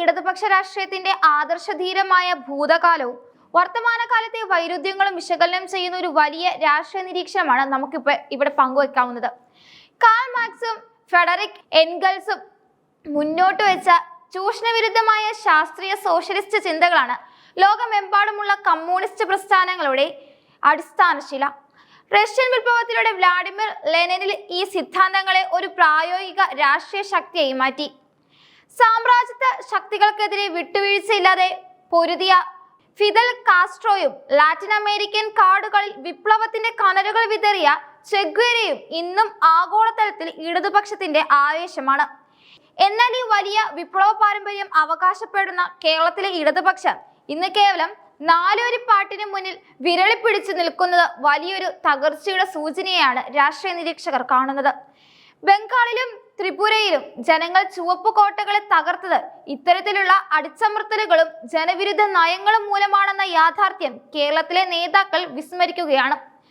ഇടതുപക്ഷ രാഷ്ട്രീയത്തിന്റെ ആദർശധീരമായ ഭൂതകാലവും വർത്തമാനകാലത്തെ വൈരുദ്ധ്യങ്ങളും വിശകലനം ചെയ്യുന്ന ഒരു വലിയ രാഷ്ട്രീയ നിരീക്ഷണമാണ് നമുക്കിപ്പോൾ ഇവിടെ പങ്കുവെക്കാവുന്നത്. കാൾ മാർക്സും ഫ്രെഡറിക് എൻഗൽസും മുന്നോട്ട് വെച്ച ചൂഷണവിരുദ്ധമായ ശാസ്ത്രീയ സോഷ്യലിസ്റ്റ് ചിന്തകളാണ് ലോകമെമ്പാടുമുള്ള കമ്മ്യൂണിസ്റ്റ് പ്രസ്ഥാനങ്ങളുടെ അടിസ്ഥാനശില. റഷ്യൻ വിപ്ലവത്തിലൂടെ വ്ളാഡിമിർ ലെനിനിൽ ഈ സിദ്ധാന്തങ്ങളെ ഒരു പ്രായോഗിക രാഷ്ട്രീയ ശക്തിയായി മാറ്റി. സാമ്രാജ്യത്വ ശക്തികൾക്കെതിരെ വിട്ടുവീഴ്ചയില്ലാതെ പൊരുതിയ ഫിദൽ കാസ്ട്രോയും ലാറ്റിൻ അമേരിക്കൻ കാടുകളിൽ വിപ്ലവത്തിന്റെ കനലുകൾ വിതറിയ ചെഗ്വേരയും ഇന്നും ആഗോളതലത്തിൽ ഇടതുപക്ഷത്തിന്റെ ആവേശമാണ്. എന്നാൽ ഈ വലിയ വിപ്ലവ പാരമ്പര്യം അവകാശപ്പെടുന്ന കേരളത്തിലെ ഇടതുപക്ഷം ഇന്ന് കേവലം നാലുവരിപ്പാട്ടിന് മുന്നിൽ വിരളിപ്പിടിച്ചു നിൽക്കുന്നത് വലിയൊരു തകർച്ചയുടെ സൂചനയാണ് രാഷ്ട്രീയ നിരീക്ഷകർ കാണുന്നത്. ബംഗാളിലും ത്രിപുരയിലും ജനങ്ങൾ ചുവപ്പ് കോട്ടകളെ തകർത്തത് ഇത്തരത്തിലുള്ള അടിച്ചമർത്തലുകളും ജനവിരുദ്ധ നയങ്ങളും മൂലമാണെന്ന യാഥാർത്ഥ്യം കേരളത്തിലെ നേതാക്കൾ വിസ്മരിക്കുകയാണ്.